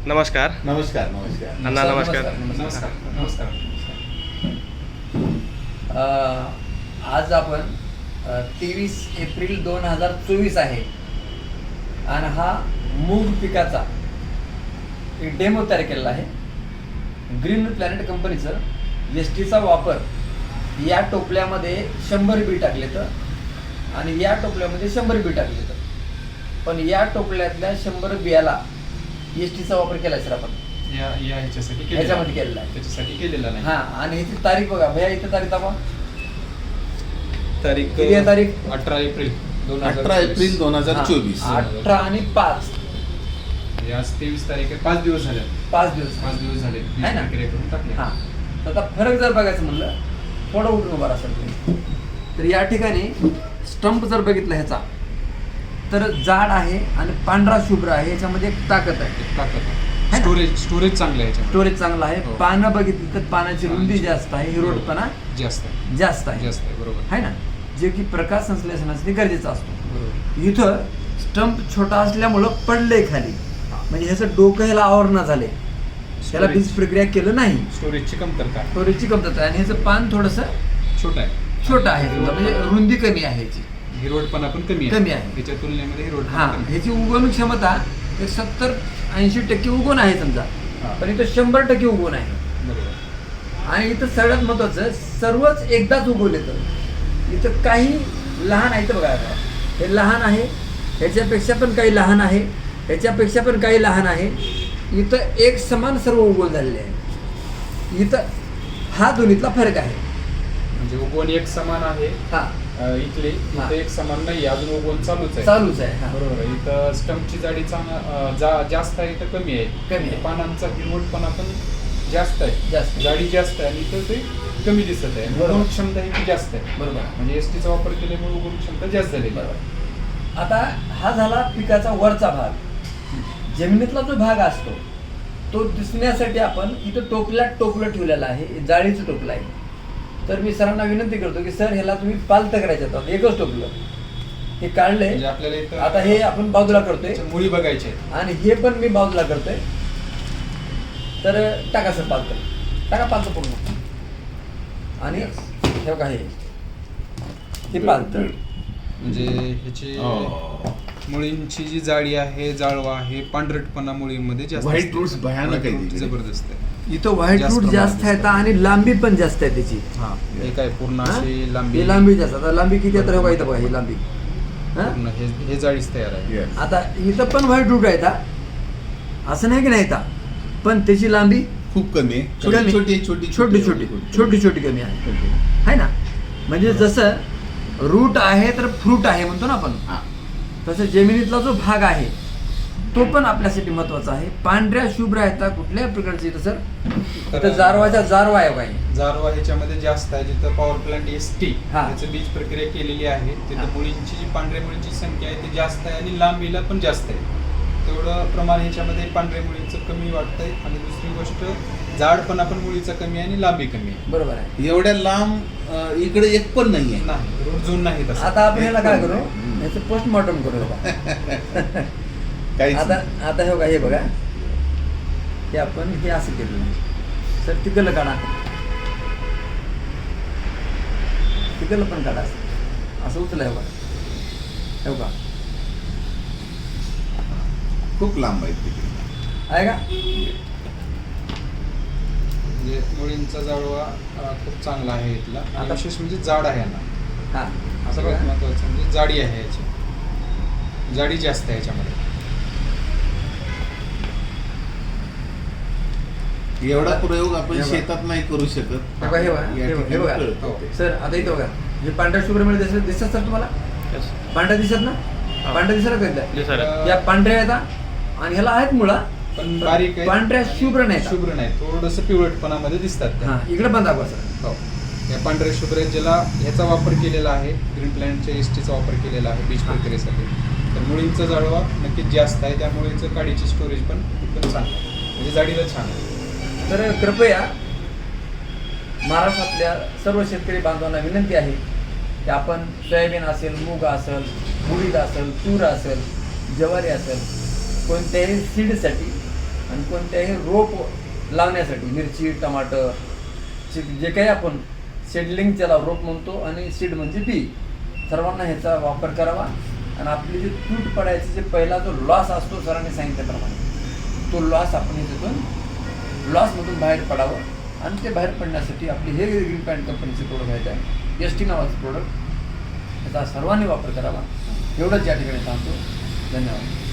नमस्कार. नमस्कार. नमस्कार. अण्णा नमस्कार. नमस्कार. नमस्कार. आज आपण 23 एप्रिल 2024 आहे आणि हा मूग पिकाचा एक डेमो तयार केलेला आहे. ग्रीन प्लॅनेट कंपनीचं एसटीचा वापर या टोपल्यामध्ये 100 बी टाकले तर आणि या टोपल्यामध्ये 100 बी टाकले तर, पण या टोपल्यातल्या 100 बियाला एसटीचा वापर केला सर आपण ह्याच्यामध्ये केलेला आहे, त्याच्यासाठी केलेला नाही. हा. आणि ह्याची तारीख बघा भैया, इथे तारीख दाखवा. तारीख किती आहे तारीख? 18 एप्रिल 18 एप्रिल 2024. 18 आणि 5 आज 23 तारीख आहे. 5 दिवस झाले. 5 दिवस 5 दिवस झाले. आहे ना? प्रक्रिया करून टाकली. हा. तर आता फरक जर बघायचं म्हणलं, थोडं उठून उभा असेल तुम्ही, तर या ठिकाणी स्टंप जर बघितला ह्याचा तर जाड आहे आणि पांढरा शुभ्र आहे. याच्यामध्ये एक ताकद आहे, ताकद. स्टोरेज चांगलं आहे याच्यामध्ये. स्टोरेज चांगला आहे. हो. पानं बघितली तर पानाची रुंदी जास्त आहे, हिरवटपणा जास्त आहे. जास्त आहे, जास्त आहे. बरोबर आहे ना, जे की प्रकाश संश्लेषणासाठी गरजेचा असतो. बरोबर. इथं स्टंप छोटा असल्यामुळं पडलंय खाली, म्हणजे ह्याचं डोकं ह्याला आवरणा झाले, त्याला बीज प्रक्रिया केलं नाही, स्टोरेजची कमतरता आहे. स्टोरेजची कमतरता आहे. आणि ह्याचं पान थोडंसं छोटा आहे. छोटं आहे, समजा म्हणजे रुंदी कमी आहे ह्याची. हिरवटपणा पण कमी कमी आहे. त्याच्या तुलनेमध्ये हिरवटपणा हा, कमी आहे. ह्याची उगवण क्षमता एक 70-80% उगवण आहे समजा, हा. पण इथं 100% उगवण आहे. बरोबर. आणि इथं सगळ्यात महत्वाचं, सर्वच एकदाच उगवले तर इथं काही लहान आहे. इथं बघा आता हे लहान आहे, ह्याच्यापेक्षा पण काही लहान आहे, ह्याच्यापेक्षा पण काही लहान आहे. इथं एक समान सर्व उगवण झालेले आहे. इथं हा दोन्हीतला फरक आहे. म्हणजे उगवण एक समान आहे. हा, इथले हा. इथं एक समान नाही, अजून उगवण चालूच आहे. चालूच आहे. हा. बरोबर आहे. इथं स्टंपची जाडी जास्त आहे, इथं कमी आहे. कमी आहे. पानांचा हिरवटपणा पण जास्त आहे, जास्त. जाडी जास्त आहे आणि इथं ते कमी दिसत आहे. बरोबर. उगवण क्षमता ही जास्त आहे. बरोबर. म्हणजे एसटीचा वापर केल्यामुळे उगवण क्षमता जास्त झालेली आहे. बरोबर. आता हा झाला पिकाचा वरचा भाग. जमिनीतला जो भाग असतो तो दिसण्यासाठी आपण इथं टोपलं ठेवलेलं आहे, जाळीचं टोपलं आहे. तर मी सरांना विनंती करतो की सर ह्याला तुम्ही पालतं करायचं होतं, एकच टोपलं हे काढलंय. म्हणजे आपल्याला इथं आता हे आपण बाजूला करतोय त्याच्या मुळी बघायचे आहेत. आणि हे पण मी बाजूला करतोय. तर टाका सर पालतं, टाका पालतं पूर्ण. आणि हे बघा हे पालतं. म्हणजे ह्याची हो. मुळींची जी जाडी आहे, जाळवा आहे, पांढरटपणा मुळींमध्ये जास्त White असते. roots भयानक White आहे root तिकडे. जबरदस्त आहे. इथं व्हाईट जास्त रूट जास्त प्रमाणात आहे आणि लांबी पण जास्त आहे त्याची. हा, हे काय पूर्ण हा? अशी लांबी. ही लांबी जास्त. आता लांबी किती आहे तर बघा इथं बघा ही लांबी. हा? पूर्ण हे जाळीच तयार आहे. Yes. आता इथं पण व्हाईट रूट आहे, असं नाही की नाही इथं, पण त्याची लांबी खूप कमी आहे. कमी. छोटी छोटी कमी आहे ना. म्हणजे जसं रूट आहे तर फ्रूट आहे म्हणतो ना आपण, हा. तसं जमिनीतला जो भाग आहे तो पण आपल्यासाठी महत्वाचा आहे. पांढऱ्या शुभ्र आहेत कुठल्याही प्रकारची. इथं सर इथं जारवा आहे काही. जारवा ह्याच्यामध्ये जास्त आहे. जिथं पॉवर प्लांट एसटी हा. त्याचं बीज प्रक्रिया केलेली आहे, हा. तिथं मुळींची जी पांढऱ्या मुळींची संख्या आहे ती जास्त आहे आणि लांबीला पण जास्त आहे. तेवढं प्रमाण ह्याच्यामध्ये पांढऱ्या मुळींचं कमी वाटतंय. आणि दुसरी गोष्ट, जाडपणा पण मुळीचा कमी आहे आणि लांबी कमी आहे. बरोबर आहे. एवढ्या लांब इकडे एक पण नाहीये. नाही, रूट झोन नाही तसं. आता आपण ह्याला काय करू, ह्याचं पोस्टमॉर्टम करू बघा. काहीच आता नाही. आता हे बघा, हे बघा, हे आपण हे असं केलं सर. तिकडलं काढा, तिकडलं पण काढा, असं उचला. हे बघा, हे बघा, खूप लांब आहे तिकडे. आहे का? म्हणजे मुळींचा जाळवा खूप चांगला आहे इथला. आणि आता- विशेष म्हणजे जाड आहे ना, हा, असं सगळ्यात बघा. महत्वाचं म्हणजे जाडी आहे याची. जाडी जास्त आहे याच्यामध्ये. एवढा प्रयोग आपण हे बघा. शेतात नाही करू शकत. हे बघा, हे बघा, या हे बघा, हे ठिकाणी बघा. कळतं ते. सर आता इथं बघा, हे पांढऱ्या शुभ्रमध्ये दिसत सर तुम्हाला? पांढऱ्या दिसत ना? पांढऱ्या दिसत का? या पांढऱ्या आहेत आणि ह्याला आहेत मुळा, पण बारीक आहे. पांढऱ्या शुभ्र नाही. शुभ्र नाही, थोडंसं पिवळटपणामध्ये दिसतात त्या. हा, इकडे पण दाखवा सर. हो. या पांढऱ्या शुभ्र आहेत, ज्याला ह्याचा वापर केलेला आहे, ग्रीन प्लॅनच्या एसटीचा वापर केलेला आहे बीज प्रक्रियेसाठी. तर मुळींचा जाळवा नक्कीच जास्त आहे, त्यामुळे याचं काडीची स्टोरेज पण एकदम चांगलं आहे. म्हणजे जाडीला छान आहे. तर कृपया महाराष्ट्रातल्या सर्व शेतकरी बांधवांना विनंती आहे की आपण सोयाबीन असेल, मूग असेल, उडीद असेल, तूर असेल, ज्वारी असेल, कोणत्याही सीडसाठी आणि कोणत्याही रोप लावण्यासाठी मिरची टमाटर जे काही आपण सीडलिंग त्याला रोप म्हणतो आणि सीड म्हणजे बी, सर्वांना ह्याचा वापर करावा आणि आपली जी तूट पडायची जे पहिला जो लॉस असतो सरांनी सांगितल्याप्रमाणे तो लॉस आपण ह्याच्यातून लॉसमधून बाहेर पडावं आणि ते बाहेर पडण्यासाठी आपली हे ग्रीन प्लॅन्ट कंपनीचे प्रोडक्ट आहेत आहे ST नावाचं प्रोडक्ट, त्याचा सर्वांनी वापर करावा एवढंच या ठिकाणी सांगतो. धन्यवाद.